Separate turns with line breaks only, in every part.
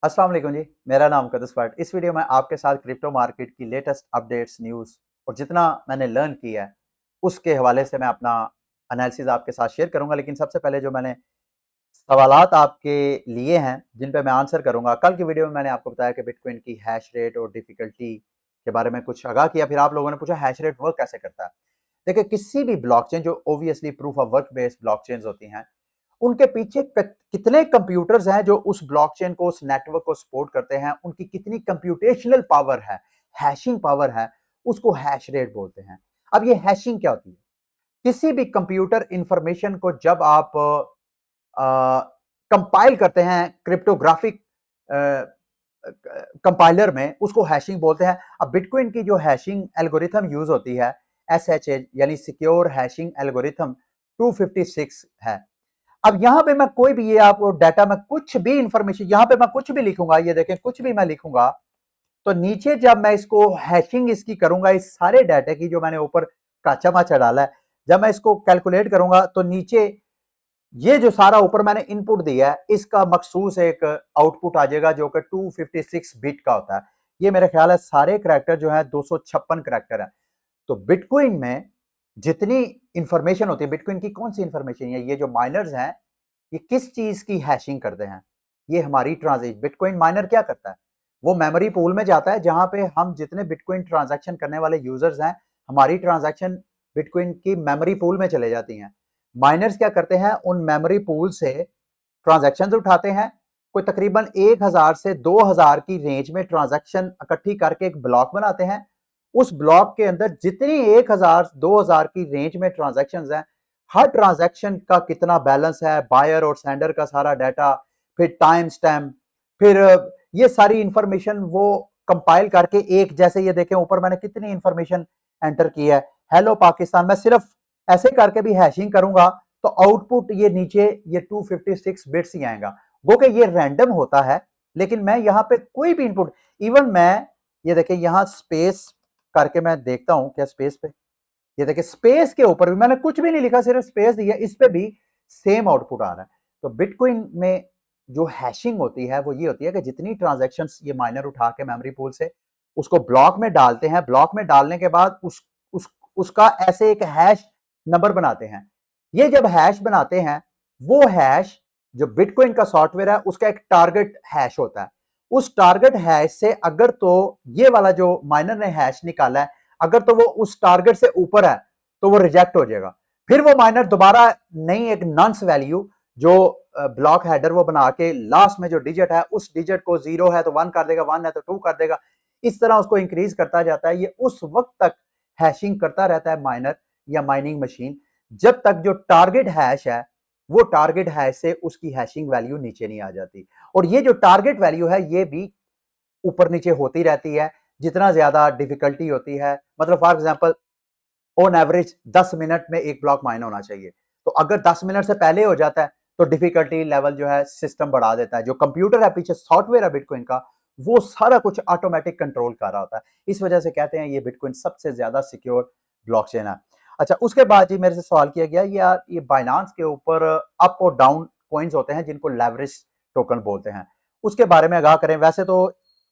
अस्सलाम वालेकुम जी, मेरा नाम कदस भट्ट। इस वीडियो में आपके साथ क्रिप्टो मार्केट की लेटेस्ट अपडेट्स, न्यूज़ और जितना मैंने लर्न किया है, उसके हवाले से मैं अपना एनालिसिस आपके साथ शेयर करूँगा। लेकिन सबसे पहले जो मैंने सवालात आपके लिए हैं, जिन पे मैं आंसर करूँगा। कल की वीडियो में मैंने आपको बताया कि बिटकॉइन की हैश रेट और डिफ़िकल्टी के बारे में कुछ आगाह किया। फिर आप लोगों ने पूछा हैश रेट वर्क कैसे करता है? देखिए, किसी भी ब्लॉकचेन जो obviously proof of work based blockchains होती हैं, उनके पीछे कितने कंप्यूटर्स हैं जो उस ब्लॉकचेन को, उस नेटवर्क को सपोर्ट करते हैं, उनकी कितनी कंप्यूटेशनल पावर है, हैशिंग पावर है, उसको हैश रेट बोलते हैं। अब ये हैशिंग क्या होती है? किसी भी कंप्यूटर इंफॉर्मेशन को जब आप कंपाइल करते हैं क्रिप्टोग्राफिक कंपाइलर में, उसको हैशिंग बोलते हैं। अब बिटकॉइन की जो हैशिंग एल्गोरिथम यूज होती है, एसएचए यानी सिक्योर हैशिंग एल्गोरिथम 256 है। अब यहां पे मैं कोई भी, ये आपको डाटा में कुछ भी इंफॉर्मेशन, यहां पे मैं कुछ भी लिखूंगा, ये देखें कुछ भी मैं लिखूंगा, तो नीचे जब मैं इसको हैशिंग इसकी करूंगा, इस सारे डाटा की जो मैंने ऊपर काचा माचा डाला है, जब मैं इसको कैलकुलेट करूंगा तो नीचे ये जो सारा ऊपर मैंने इनपुट दिया है, इसका मखसूस एक आउटपुट आ जाएगा जो कि 256 बिट का होता है। ये मेरे ख्याल है सारे करैक्टर जो है 256 करैक्टर है। तो बिटकॉइन में जितनी इंफॉर्मेशन होती है, बिटकॉइन की कौन सी इंफॉर्मेशन है, ये जो माइनर्स हैं, ये किस चीज की हैशिंग करते हैं? ये हमारी ट्रांजेक्शन, बिटकॉइन माइनर क्या करता है? वो मेमोरी पूल में जाता है जहां पे हम जितने बिटकॉइन ट्रांजैक्शन करने वाले यूजर्स हैं, हमारी ट्रांजैक्शन बिटकॉइन की मेमोरी पूल में चले जाती हैं। माइनर्स क्या करते हैं? उन मेमोरी पूल से ट्रांजैक्शंस उठाते हैं। कोई तकरीबन 1000 से 2000 की रेंज में ट्रांजैक्शन इकट्ठी करके एक ब्लॉक बनाते हैं। उस ब्लॉक के अंदर जितनी 1000 2000 की रेंज में ट्रांजैक्शंस हैं, हर ट्रांजैक्शन का कितना बैलेंस है, बायर और सेंडर का सारा डाटा, फिर टाइम स्टैम्प, फिर ये सारी इंफॉर्मेशन वो कंपाइल करके एक, जैसे ये देखें ऊपर मैंने कितनी इंफॉर्मेशन एंटर की है, हेलो पाकिस्तान, मैं सिर्फ ऐसे करके भी हैशिंग करूंगा तो आउटपुट ये नीचे ये 256 बिट्स ही आएगा। वो कि ये रैंडम होता है, लेकिन मैं यहाँ पे कोई भी इनपुट, इवन मैं ये देखें यहाँ स्पेस करके मैं देखता हूं क्या स्पेस पे, ये देखिए स्पेस के ऊपर भी मैंने कुछ भी नहीं लिखा, सिर्फ स्पेस दिया, इस पे भी सेम आउटपुट आ रहा है। तो बिटकॉइन में जो हैशिंग होती है वो ये होती है कि जितनी ट्रांजैक्शंस ये माइनर उठा के मेमोरी पूल से उसको ब्लॉक में डालते हैं, ब्लॉक में डालने के बाद उस उसका ऐसे एक हैश नंबर बनाते हैं। ये जब हैश बनाते हैं, वो हैश जो बिटकॉइन का सॉफ्टवेयर है उसका एक टारगेट हैश होता है। उस टारगेट हैश से अगर तो ये वाला जो माइनर ने हैश निकाला है, अगर तो वो उस टारगेट से ऊपर है तो वो रिजेक्ट हो जाएगा। फिर वो माइनर दोबारा नई एक नॉन्स वैल्यू जो ब्लॉक हेडर वो बना के लास्ट में जो डिजिट है, उस डिजिट को 0 है तो 1 कर देगा, 1 है तो 2 कर देगा। इस तरह उसको इंक्रीज करता जाता है। ये उस वक्त तक हैशिंग करता रहता है माइनर या माइनिंग मशीन, जब तक जो टारगेट हैश है वो टारगेट हैश से उसकी हैशिंग वैल्यू नीचे नहीं आ जाती। और ये जो टारगेट वैल्यू है ये भी ऊपर नीचे होती रहती है जितना ज्यादा डिफिकल्टी होती है। मतलब for example on average 10 minute में एक ब्लॉक माइन होना चाहिए, तो अगर 10 मिनट से पहले हो जाता है तो डिफिकल्टी लेवल जो है सिस्टम बढ़ा देता है। जो कंप्यूटर है पीछे सॉफ्टवेयर है बिटकॉइन का, वो सारा कुछ ऑटोमेटिक कंट्रोल कर रहा होता है। इस वजह से कहते हैं ये बिटकॉइन सबसे ज्यादा सिक्योर ब्लॉकचेन है। अच्छा, उसके बाद जी मेरे से सवाल किया गया, यार ये बाइनांस के ऊपर अप और डाउन कॉइन्स होते हैं जिनको लेवरेज टोकन बोलते हैं, उसके बारे में आगाह करें। वैसे तो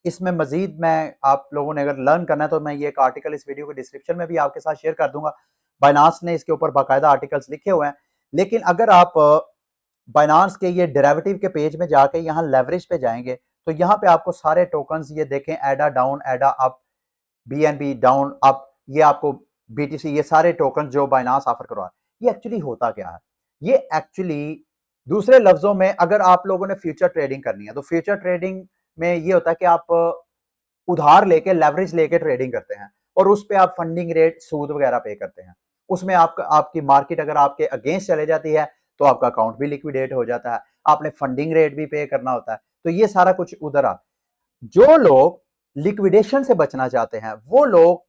इसमें मजीद मैं, आप लोगों ने अगर लर्न करना है तो मैं ये एक आर्टिकल इस वीडियो के डिस्क्रिप्शन में भी आपके साथ शेयर कर दूंगा। बाइनांस ने इसके ऊपर बाकायदा आर्टिकल्स लिखे हुए हैं। लेकिन अगर आप बाइनांस के ये डेरिवेटिव के पेज में जाके यहाँ लेवरेज पे जाएंगे तो यहाँ पे आपको सारे टोकन्स ये देखें, एडा डाउन, एडा अप, बीएनबी डाउन अप, ये आपको बीटीसी, ये सारे टोकन जो बाइनांस ऑफर करवा है, ये एक्चुअली होता क्या है? ये एक्चुअली दूसरे लफ्जों में अगर आप लोगों ने फ्यूचर ट्रेडिंग करनी है तो फ्यूचर ट्रेडिंग में ये होता है कि आप उधार लेके, लेवरेज लेके ट्रेडिंग करते हैं और उस पे आप फंडिंग रेट, सूद वगैरह पे करते हैं। उसमें आपकी मार्केट अगर आपके अगेंस्ट चले जाती है तो आपका अकाउंट भी लिक्विडेट हो जाता है, आपने फंडिंग रेट भी पे करना होता है। तो ये सारा कुछ उधर आ, जो लोग लिक्विडेशन से बचना चाहते हैं वो लोग,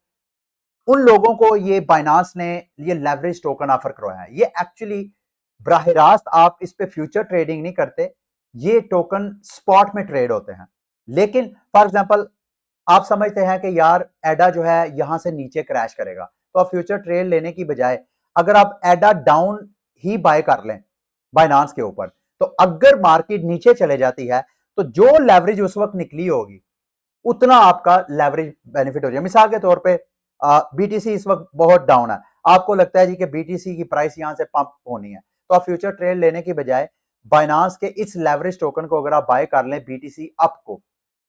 उन लोगों को ये बाइनांस ने ये लेवरेज टोकन ऑफर करवाया है। ये एक्चुअली बराह रास्त आप इस पे फ्यूचर ट्रेडिंग नहीं करते, ये टोकन स्पॉट में ट्रेड होते हैं। लेकिन फॉर एग्जांपल आप समझते हैं कि यार एडा जो है यहां से नीचे क्रैश करेगा, तो आप फ्यूचर ट्रेड लेने की बजाय अगर आप एडा डाउन ही बाय कर लें बाइनांस के ऊपर, तो अगर मार्केट नीचे चले जाती है तो जो लेवरेज उस वक्त निकली होगी उतना आपका लेवरेज बेनिफिट हो जाए। मिसाल के तौर पे बीटीसी इस वक्त बहुत डाउन है, आपको लगता है जी कि बीटीसी की प्राइस यहां से पंप होनी है, तो आप फ्यूचर ट्रेड लेने की बजाय बाइनांस के इस लेवरेज टोकन को अगर आप बाय कर लें बीटीसी अप को,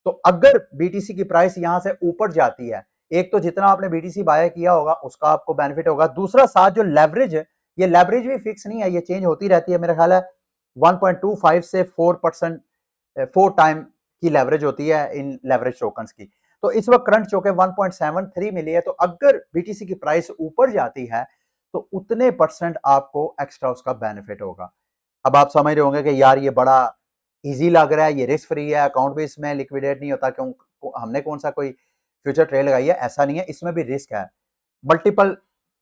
तो अगर बीटीसी की प्राइस यहां से ऊपर जाती है, एक तो जितना आपने बीटीसी बाय किया होगा उसका आपको बेनिफिट होगा, दूसरा साथ जो लेवरेज है, ये लेवरेज भी फिक्स नहीं है, ये चेंज होती रहती है। मेरा ख्याल है 1.25 से 4% 4 टाइम की लेवरेज होती है इन लेवरेज टोकन्स की। तो इस वक्त करंट चौके 1.73 मिली है, तो अगर बीटीसी की प्राइस ऊपर जाती है तो उतने परसेंट आपको एक्स्ट्रा उसका बेनिफिट होगा। अब आप समझ रहे होंगे कि यार ये बड़ा इजी लग रहा है, ये रिस्क फ्री है, अकाउंट भी इसमें लिक्विडेट नहीं होता, क्यों हमने कौन सा कोई फ्यूचर ट्रेड लगाई है, ऐसा नहीं है, इसमें भी रिस्क है, मल्टीपल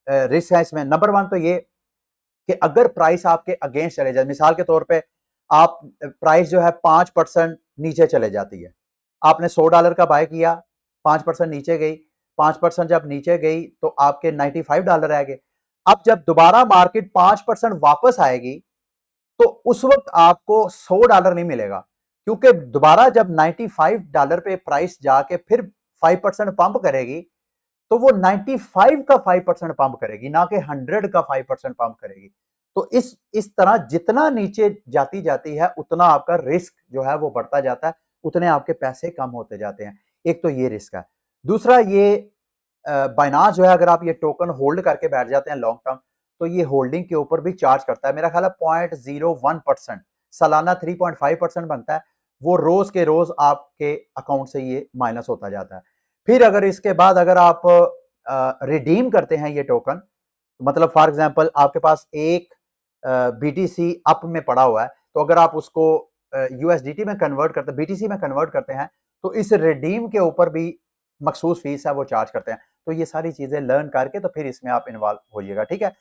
रिस्क है इसमें। नंबर वन तो ये कि अगर प्राइस आपके अगेंस्ट चले जाए, मिसाल के तौर पे आप प्राइस जो है 5% नीचे चले जाती है, आपने $100 का बाय किया, 5% नीचे गई, 5% जब नीचे गई तो आपके $95 रह गए। अब जब दोबारा मार्केट 5% वापस आएगी तो उस वक्त आपको $100 नहीं मिलेगा, क्योंकि दोबारा जब $95 पे प्राइस जाके फिर 5% पंप करेगी तो वो 95 का 5% पंप करेगी, ना कि 100 का 5% पंप करेगी। तो इस तरह जितना नीचे जाती जाती है उतना आपका रिस्क जो है वो बढ़ता जाता है, उतने आपके पैसे कम होते जाते हैं। एक तो ये रिस्क है, दूसरा ये बाइनांस जो है अगर आप ये टोकन होल्ड करके बैठ जाते हैं लॉन्ग टर्म, तो ये होल्डिंग के ऊपर भी चार्ज करता है। मेरा ख्याल है 0.01%, सालाना 3.5% बनता है, वो रोज के रोज आपके अकाउंट से ये माइनस होता जाता है। फिर अगर इसके बाद अगर आप रिडीम करते हैं ये टोकन, मतलब फॉर एग्जांपल आपके पास एक बीटीसी अप में पड़ा हुआ है, तो अगर आप उसको यूएसडीटी में कन्वर्ट करते, बीटीसी में कन्वर्ट करते हैं, तो इस रिडीम के ऊपर भी मखसूस फीस है वो चार्ज करते हैं। तो ये सारी चीजें लर्न करके तो फिर इसमें आप इन्वॉल्व होइएगा, ठीक है।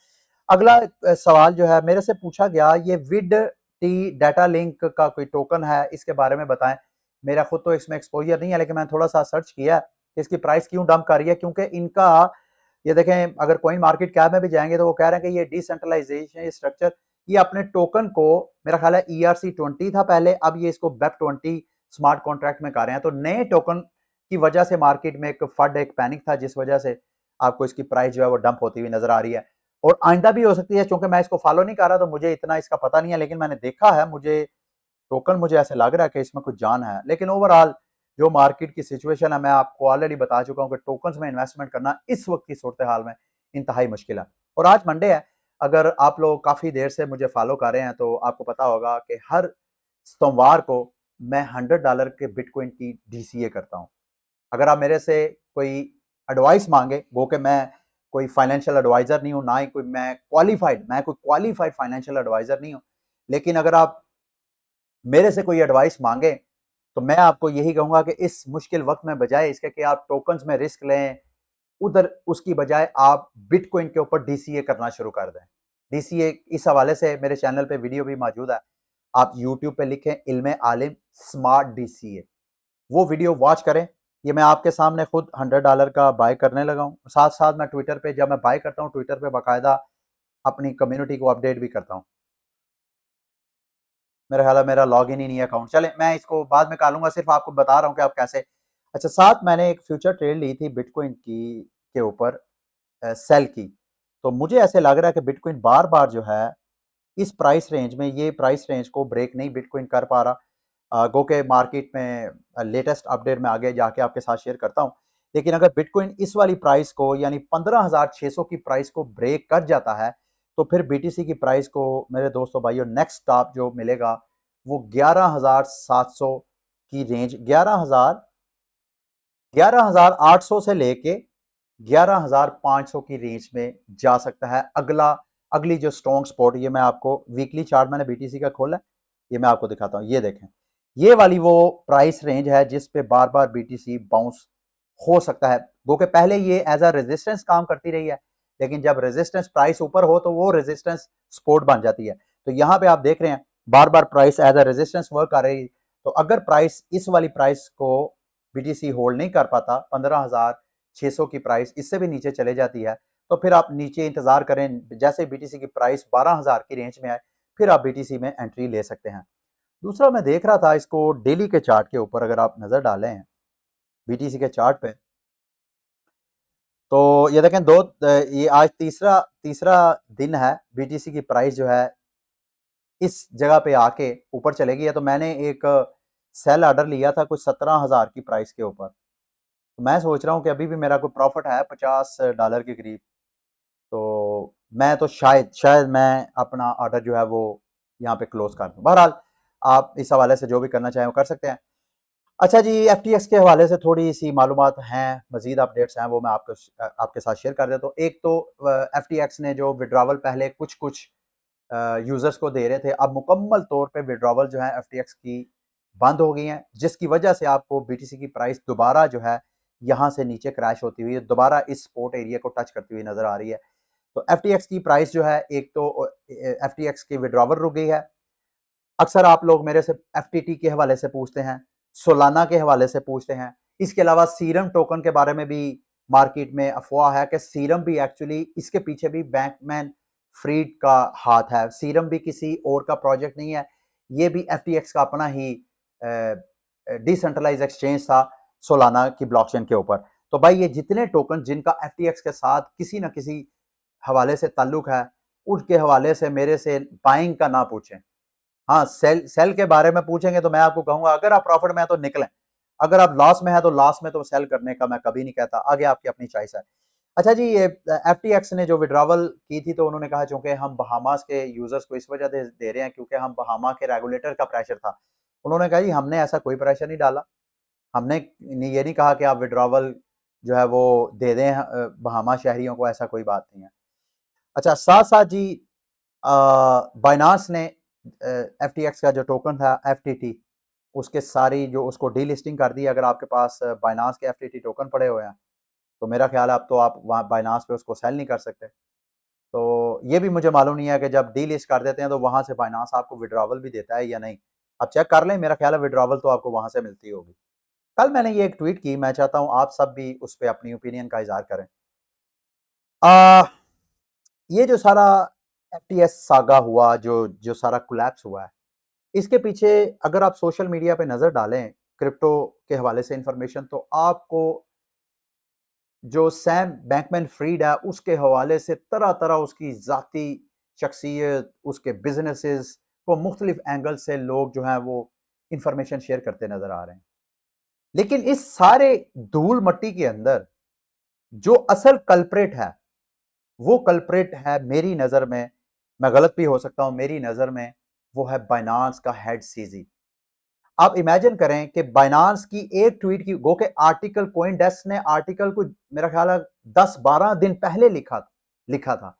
अगला सवाल जो है मेरे से पूछा गया, ये विड टी डाटा लिंक का कोई टोकन है, इसके बारे में बताएं। मेरा खुद तो इसमें एक्सपोजर नहीं है, लेकिन मैंने थोड़ा सा सर्च किया कि इसकी प्राइस क्यों डंप कर रही है, क्योंकि इनका ये देखें, अगर कॉइन मार्केट कैप में भी जाएंगे तो वो कह रहे हैं कि ये डिसेंट्रलाइजेशन स्ट्रक्चर, ये अपने टोकन को, मेरा ख्याल है ERC20 था पहले, अब ये इसको BEP20 स्मार्ट कॉन्ट्रैक्ट में कर रहे हैं। तो नए टोकन की वजह से मार्केट में एक फड, एक पैनिक था, जिस वजह से आपको इसकी प्राइस जो है वो डंप होती हुई नजर आ रही है, और आइंदा भी हो सकती है। क्योंकि मैं इसको फॉलो नहीं कर रहा तो मुझे इतना इसका पता नहीं है, लेकिन मैंने देखा है, मुझे टोकन मुझे ऐसे लग रहा है कि इसमें कुछ जान है। लेकिन ओवरऑल जो मार्केट की सिचुएशन है, मैं आपको ऑलरेडी बता चुका हूं कि टोकन्स में इन्वेस्टमेंट करना इस वक्त की सूरत हाल में इंतहाई मुश्किल है। और आज मंडे है, अगर आप लोग काफी देर से मुझे फॉलो कर रहे हैं तो आपको पता होगा कि हर सोमवार को मैं $100 के बिटकॉइन की DCA करता हूं। अगर आप मेरे से कोई एडवाइस मांगे, वो कि मैं कोई फाइनेंशियल एडवाइजर नहीं हूं, ना ही कोई मैं कोई क्वालिफाइड फाइनेंशियल एडवाइजर नहीं हूं, लेकिन अगर आप मेरे से कोई एडवाइस मांगे तो मैं आपको यही कहूंगा कि इस मुश्किल वक्त में बजाय इसके कि आप टोकन्स में रिस्क लें, उधर उसकी बजाय आप बिटकॉइन के ऊपर DCA करना शुरू कर दें। DCA इस हवाले से मेरे चैनल पे वीडियो भी मौजूद है, आप यूट्यूब पे लिखें इल्मे आलिम स्मार्ट DCA, वो वीडियो वॉच करें। ये मैं आपके सामने खुद $100 का बाय करने लगा हूँ, साथ साथ मैं ट्विटर पे, जब मैं बाय करता हूँ ट्विटर पे बाकायदा अपनी कम्युनिटी को अपडेट भी करता हूँ। मेरा ख्याल है मेरा लॉग इन ही नहीं है अकाउंट, चले मैं इसको बाद में कर लूंगा, सिर्फ आपको बता रहा हूँ कि आप कैसे। अच्छा, साथ मैंने एक फ्यूचर ट्रेड ली थी बिटकॉइन की के ऊपर, सेल की, तो मुझे ऐसे लग रहा है कि बिटकॉइन बार बार जो है इस प्राइस रेंज में, ये प्राइस रेंज को ब्रेक नहीं बिटकॉइन कर पा रहा। गो के मार्केट में लेटेस्ट अपडेट में आगे जाके आपके साथ शेयर करता हूँ, लेकिन अगर बिटकॉइन इस वाली प्राइस को यानी 15,600 की प्राइस को ब्रेक कर जाता है तो फिर BTC की प्राइस को मेरे दोस्तों भाइयों नेक्स्ट स्टॉप जो मिलेगा वो 11,700 की रेंज, 11,800 से लेके 11,500 की रेंज में जा सकता है। अगली जो स्ट्रॉन्ग स्पॉट, ये मैं आपको वीकली चार्ट मैंने BTC का खोला है, ये मैं आपको दिखाता हूँ। ये देखें, ये वाली वो प्राइस रेंज है जिस पे बार बार BTC बाउंस हो सकता है। वो कि पहले ये एज अ रेजिस्टेंस काम करती रही है, लेकिन जब रेजिस्टेंस प्राइस ऊपर हो तो वो रेजिस्टेंस सपोर्ट बन जाती है। तो यहाँ पे आप देख रहे हैं बार बार price as a resistance work कर रही है। तो अगर प्राइस इस वाली प्राइस को BTC होल्ड नहीं कर पाता, 15,600 की प्राइस इससे भी नीचे चले जाती है, तो फिर आप नीचे इंतजार करें, जैसे BTC की प्राइस 12,000 की रेंज में आए फिर आप BTC में एंट्री ले सकते हैं। दूसरा मैं देख रहा था इसको डेली के चार्ट के ऊपर, अगर आप नज़र डालें बीटीसी के चार्ट पे, तो ये देखें ये आज तीसरा तीसरा दिन है, बीटीसी की प्राइस जो है इस जगह पे आके ऊपर चलेगी है। तो मैंने एक सेल ऑर्डर लिया था कुछ 17,000 की प्राइस के ऊपर। तो मैं सोच रहा हूँ कि अभी भी मेरा कोई प्रॉफिट है $50 के करीब। तो मैं तो शायद मैं अपना ऑर्डर जो है वो यहाँ पे क्लोज कर दूँ। बहरहाल आप इस हवाले से जो भी करना चाहें वो कर सकते हैं। अच्छा जी, एफटीएक्स के हवाले से थोड़ी-सी मालूमात हैं, मज़ीद अपडेट्स हैं, वो मैं आपके साथ शेयर कर देता हूँ। एक तो एफटीएक्स ने जो विड्रॉवल पहले कुछ-कुछ यूज़र्स को दे रहे थे, अब मुकम्मल तौर पे विड्रॉवल जो है एफटीएक्स की बंद हो गई हैं, जिसकी वजह से आपको बीटीसी की प्राइस दोबारा जो है यहाँ से नीचे क्रैश होती हुई दोबारा इस सपोर्ट एरिया को टच करती हुई नज़र आ रही है। तो एफटीएक्स की प्राइस जो है, एक तो एफटीएक्स की विड्रॉवल रुक गई है। अक्सर आप लोग मेरे से एफटीटी के हवाले से पूछते हैं, सोलाना के हवाले से पूछते हैं। इसके अलावा सीरम टोकन के बारे में भी मार्केट में अफवाह है कि सीरम भी एक्चुअली इसके पीछे भी बैंकमैन फ्रीड का हाथ है। सीरम भी किसी और का प्रोजेक्ट नहीं है, ये भी एफटीएक्स का अपना ही डिसेंट्रलाइज एक्सचेंज था सोलाना की ब्लॉकचेन के ऊपर। तो भाई ये जितने टोकन जिनका एफटीएक्स के साथ किसी ना किसी हवाले से ताल्लुक है, उनके हवाले से मेरे से बाइंग का ना पूछें। हाँ, सेल के बारे में पूछेंगे तो मैं आपको कहूँगा अगर आप प्रॉफिट में हैं तो निकलें, अगर आप लॉस में हैं तो लॉस में तो सेल करने का मैं कभी नहीं कहता, आगे आपकी अपनी चॉइस है। अच्छा जी, ये एफटीएक्स ने जो विड्रॉवल की थी तो उन्होंने कहा चूँकि हम बहामास के यूज़र्स को इस वजह से दे रहे हैं क्योंकि हम बहामा के रेगुलेटर का प्रेशर था। उन्होंने कहा जी हमने ऐसा कोई प्रेशर नहीं डाला, हमने ये नहीं कहा कि आप विड्रॉवल जो है वो दे दें बहामा शहरियों को, ऐसा कोई बात नहीं है। अच्छा, साथ-साथ जी बाइनांस ने एफटीएक्स का जो टोकन था एफटीटी, उसके सारी जो उसको डीलिस्टिंग कर दी। अगर आपके पास बाइनांस के एफटीटी टोकन पड़े हुए हैं तो मेरा ख्याल है अब तो आप वहाँ बाइनांस पे उसको सेल नहीं कर सकते। तो ये भी मुझे मालूम नहीं है कि जब डीलिस्ट कर देते हैं तो वहाँ से बाइनांस आपको विड्रॉवल भी देता है या नहीं। आप चेक कर लें, मेरा ख्याल है विड्रॉवल तो आपको वहाँ से मिलती होगी। कल मैंने ये एक ट्वीट की, मैं चाहता हूँ आप सब भी उस पे अपनी ओपिनियन का इज़हार करें। ये जो सारा एफटीएस सागा हुआ, जो सारा कोलैप्स हुआ है, इसके पीछे अगर आप सोशल मीडिया पे नज़र डालें क्रिप्टो के हवाले से इंफॉर्मेशन, तो आपको जो सैम बैnkman-फ्रीड है उसके हवाले से तरह-तरह उसकी ज़ाती शख्सियत, उसके बिज़नेसेस को मुख्तलिफ एंगल से लोग जो हैं वो इंफॉर्मेशन शेयर करते नज़र आ रहे हैं। लेकिन इस सारे धूल-मट्टी के अंदर जो असल कल्प्रिट है, वो कल्प्रिट है मेरी नज़र में, मैं गलत भी हो सकता हूँ, मेरी नज़र में वो है बाइनांस का हेड सीजी। आप इमेजिन करें कि बाइनांस की एक ट्वीट की गो के आर्टिकल कोइन डेस्क ने आर्टिकल को मेरा ख्याल है 10-12 दिन पहले लिखा था।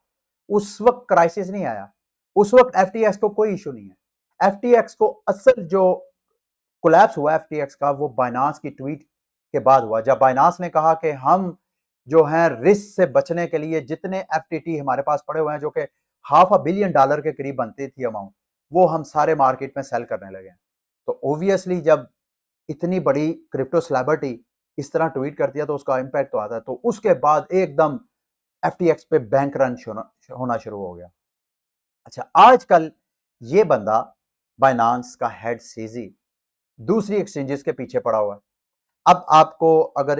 उस वक्त क्राइसिस नहीं आया, उस वक्त एफटीएक्स को कोई इशू नहीं है। एफटीएक्स को असल जो कोलैप्स हुआ एफटीएक्स का वो बाइनांस की ट्वीट के बाद हुआ, जब बाइनांस ने कहा कि हम जो हैं रिस्क से बचने के लिए जितने एफटीटी हमारे पास पड़े हुए हैं जो कि $500 बिलियन के करीब बनती थी अमाउंट, वो हम सारे मार्केट में सेल करने लगे हैं। तो ऑब्वियसली जब इतनी बड़ी क्रिप्टो सेलिब्रिटी इस तरह ट्वीट करती है तो उसका इम्पैक्ट तो आता है। तो उसके बाद एकदम एफटीएक्स पे बैंक रन होना शुरू हो गया। अच्छा, आजकल ये बंदा बाइनांस का हेड सीजी दूसरी एक्सचेंजेस के पीछे पड़ा हुआ है। अब आपको अगर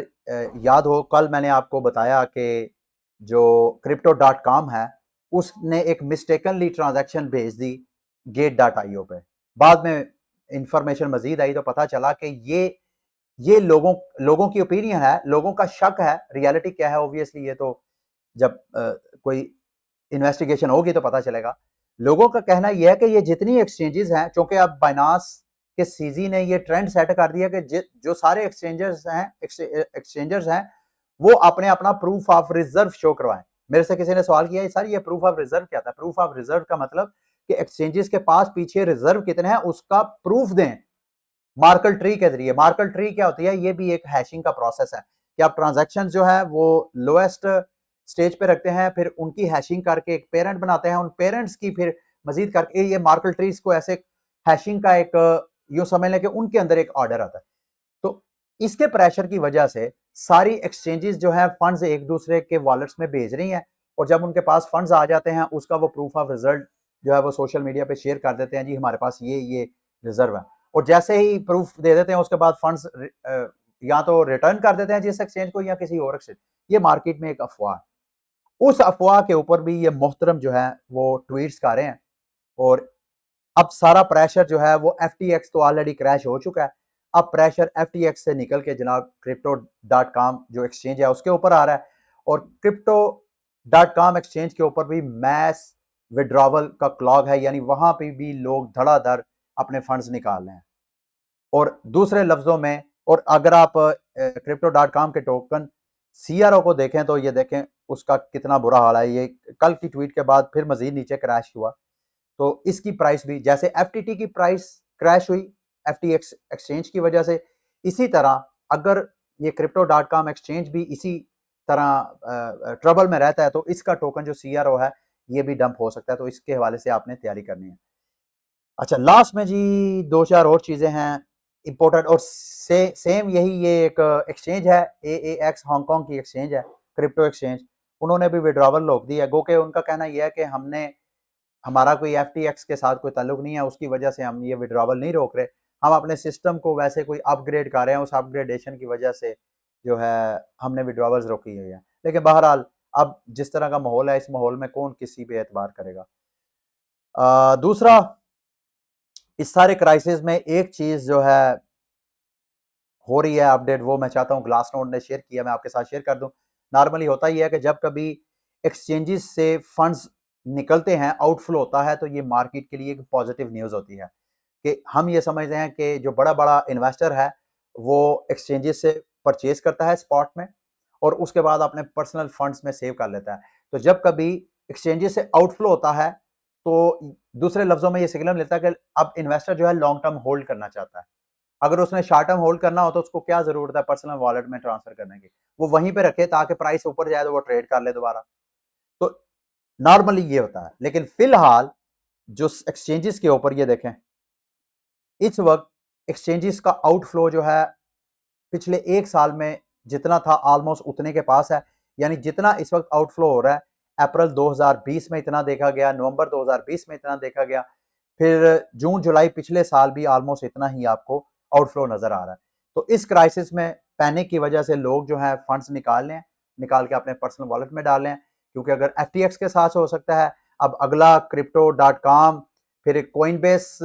याद हो, कल मैंने आपको बताया कि जो crypto.com है उसने एक मिस्टेकनली ट्रांजैक्शन भेज दी gate.io पे। बाद में इंफॉर्मेशन मजीद आई तो पता चला कि ये लोगों की ओपिनियन है, लोगों का शक है। रियलिटी क्या है ऑब्वियसली ये तो जब कोई इन्वेस्टिगेशन होगी तो पता चलेगा। लोगों का कहना यह है कि ये जितनी एक्सचेंजेस हैं, चूंकि अब बाइनांस के सीजी ने ये ट्रेंड सेट कर दिया कि जो सारे एक्सचेंजर्स हैं वो अपने अपना प्रूफ ऑफ रिजर्व शो करवाएं। मेरे से किसी ने सवाल किया सर ये प्रूफ ऑफ रिजर्व क्या था? प्रूफ ऑफ रिजर्व का मतलब कि एक्सचेंजेस के पास पीछे रिजर्व कितने हैं उसका प्रूफ दें मार्कल ट्री के जरिए। मार्कल ट्री क्या होती है? ये भी एक हैशिंग का प्रोसेस है कि आप ट्रांजैक्शन जो है वो लोएस्ट स्टेज पे रखते हैं, फिर उनकी हैशिंग करके एक पेरेंट बनाते हैं, उन पेरेंट्स की फिर मजीद करके ये मार्कल ट्रीज को ऐसे हैशिंग का एक यूं समझ लें कि उनके अंदर एक ऑर्डर आता है। तो इसके प्रेशर की वजह से सारी एक्सचेंजेस जो है फंड्स एक दूसरे के वॉलेट्स में भेज रही हैं और जब उनके पास फंड्स आ जाते हैं उसका वो प्रूफ ऑफ रिजल्ट जो है वो सोशल मीडिया पे शेयर कर देते हैं, जी हमारे पास ये रिजर्व है। और जैसे ही प्रूफ दे देते हैं उसके बाद फंड्स या तो रिटर्न कर देते हैं जिस एक्सचेंज को या किसी और एक्सचेंज। ये मार्केट में एक अफवाह है। उस अफवाह के ऊपर भी ये मोहतरम जो है वो ट्वीट्स कर रहे हैं। और अब सारा प्रेशर जो है वो FTX तो ऑलरेडी क्रैश हो चुका है। अब प्रेशर FTX से निकल के जनाब crypto.com जो एक्सचेंज है उसके ऊपर आ रहा है। और crypto.com एक्सचेंज के ऊपर भी मैस विड्रॉवल का क्लॉग है, यानी वहां पे भी लोग धड़ाधड़ अपने फंड्स निकाल रहे हैं। और दूसरे लफ्जों में, और अगर आप crypto.com के टोकन CRO को देखें तो ये देखें उसका कितना बुरा हाल है। ये कल की ट्वीट के बाद फिर मजीद नीचे क्रैश हुआ। तो इसकी प्राइस भी जैसे FTT की प्राइस क्रैश हुई FTX एक्सचेंज की वजह से, इसी तरह अगर ये crypto.com एक्सचेंज भी इसी तरह ट्रबल में रहता है तो इसका टोकन जो CRO है ये भी डंप हो सकता है। तो इसके हवाले से आपने तैयारी करनी है। अच्छा, लास्ट में जी दो चार और चीजें हैं इंपॉर्टेंट। और सेम यही ये एक एक्सचेंज है AAX, हांगकांग की एक्सचेंज है, क्रिप्टो एक्सचेंज। उन्होंने भी विड्रॉवल रोक दी है। गो के उनका कहना यह है कि हमारा कोई FTX के साथ कोई ताल्लुक नहीं है, उसकी वजह से हम ये विड्रॉवल नहीं रोक रहे। हम अपने सिस्टम को वैसे कोई अपग्रेड कर रहे हैं, उस अपग्रेडेशन की वजह से जो है हमने विड्रॉवल्स रोकी हुई है। लेकिन बहरहाल अब जिस तरह का माहौल है, इस माहौल में कौन किसी पे एतबार करेगा। दूसरा, इस सारे क्राइसिस में एक चीज जो है हो रही है अपडेट, वो मैं चाहता हूँ ग्लासनोड ने शेयर किया, मैं आपके साथ शेयर कर दूं। नॉर्मली होता ही है कि जब कभी एक्सचेंजेस से फंड्स निकलते हैं, आउटफ्लो होता है, तो ये मार्केट के लिए एक पॉजिटिव न्यूज होती है कि हम ये समझते हैं कि जो बड़ा बड़ा इन्वेस्टर है वो एक्सचेंजेस से परचेज करता है स्पॉट में और उसके बाद अपने पर्सनल फंड्स में सेव कर लेता है। तो जब कभी एक्सचेंजेस से आउटफ्लो होता है तो दूसरे लफ्जों में ये सिग्नल मिलता है कि अब इन्वेस्टर जो है लॉन्ग टर्म होल्ड करना चाहता है। अगर उसने शॉर्ट टर्म होल्ड करना हो तो उसको क्या जरूरत है पर्सनल वॉलेट में ट्रांसफर करने की, वो वहीं पे रखे ताकि प्राइस ऊपर जाए तो वो ट्रेड कर ले दोबारा। तो नॉर्मली ये होता है। लेकिन फिलहाल जो एक्सचेंजेस के ऊपर ये देखें, इस वक्त एक्सचेंजेस का आउटफ्लो जो है पिछले एक साल में जितना था ऑलमोस्ट उतने के पास है। यानी जितना इस वक्त आउटफ्लो हो रहा है, अप्रैल 2020 में इतना देखा गया, नवंबर 2020 में इतना देखा गया, फिर जून जुलाई पिछले साल भी ऑलमोस्ट इतना ही आपको आउटफ्लो नजर आ रहा है। तो इस क्राइसिस में पैनिक की वजह से लोग जो है फंड्स निकाल लें, निकाल के अपने पर्सनल वॉलेट में डाल लें। क्योंकि अगर FTX के साथ हो सकता है, अब अगला crypto.com, फिर कोइनबेस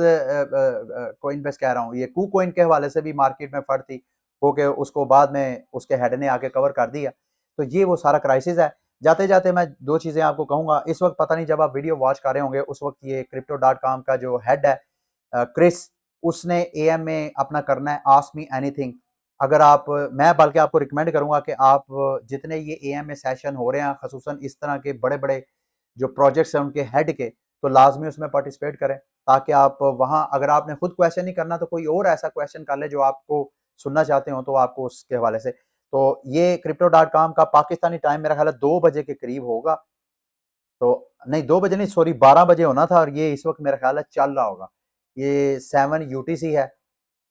कह रहा हूँ, ये KuCoin के हवाले से भी मार्केट में फट थी, क्योंकि उसको बाद में उसके हेड ने आके कवर कर दिया। तो ये वो सारा क्राइसिस है। जाते जाते मैं दो चीजें आपको कहूंगा। इस वक्त पता नहीं जब आप वीडियो वॉच कर रहे होंगे उस वक्त ये crypto.com का जो हेड है क्रिस, उसने AM में अपना करना है आस्क मी एनीथिंग। अगर आप, मैं बल्कि आपको रिकमेंड करूंगा कि आप जितने ये AM में सेशन हो रहे हैं, खसूसन इस तरह के बड़े बड़े जो प्रोजेक्ट्स हैं उनके हेड के, तो लाजमी उसमें पार्टिसिपेट करें ताकि आप वहां, अगर आपने खुद क्वेश्चन नहीं करना तो कोई और ऐसा क्वेश्चन कर ले जो आपको सुनना चाहते हो, तो आपको उसके हवाले से। तो ये crypto.com का पाकिस्तानी टाइम मेरा ख्याल है 2 बजे के करीब होगा। तो नहीं, 2 बजे नहीं, सॉरी 12 बजे होना था, और ये इस वक्त मेरा ख्याल है चल रहा होगा। ये 7 UTC है।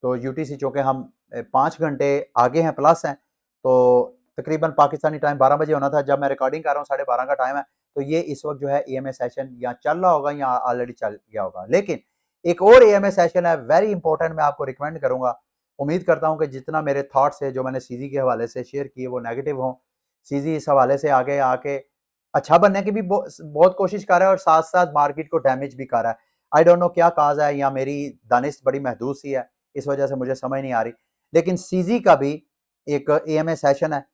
तो UTC चूंकि हम 5 घंटे आगे हैं प्लस हैं, तो तकरीबन पाकिस्तानी टाइम 12 बजे होना था। जब मैं रिकॉर्डिंग कर रहा हूँ 12:30 का टाइम है। तो ये इस वक्त जो है EMA सेशन या चल रहा होगा या ऑलरेडी चल गया होगा। लेकिन एक और EMA सेशन है वेरी इंपॉर्टेंट, मैं आपको रिकमेंड करूंगा। उम्मीद करता हूं कि जितना मेरे थॉट्स है जो मैंने CZ के हवाले से शेयर किए वो नेगेटिव हों। CZ इस हवाले से आगे आके अच्छा बनने की भी बहुत कोशिश कर रहा है और साथ साथ मार्केट को डैमेज भी कर रहा है। आई डोंट नो क्या काज है, या मेरी दानिश बड़ी महदूद सी है, इस वजह से मुझे समझ नहीं आ रही। लेकिन CZ का भी एक AMA सेशन है,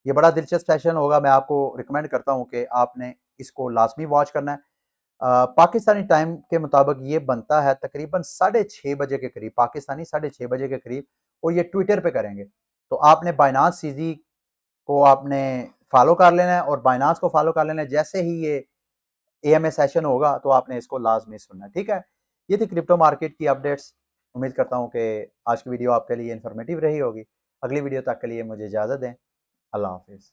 ये बड़ा दिलचस्प सेशन होगा। मैं आपको रिकमेंड करता हूँ कि आपने इसको लाजमी वॉच करना है। पाकिस्तानी टाइम के मुताबिक ये बनता है तकरीबन 6:30 बजे के करीब, पाकिस्तानी 6:30 बजे के करीब, और ये ट्विटर पे करेंगे। तो आपने बाइनांस CZ को आपने फॉलो कर लेना है, और बाइनांस को फॉलो कर लेना है। जैसे ही ये AMA सेशन होगा तो आपने इसको लाजमी सुनना है, ठीक है। ये थी क्रिप्टो मार्केट की अपडेट्स। उम्मीद करता हूँ कि आज की वीडियो आपके लिए इन्फॉर्मेटिव रही होगी। अगली वीडियो तक के लिए मुझे इजाज़त दें। अल्लाह हाफिज़।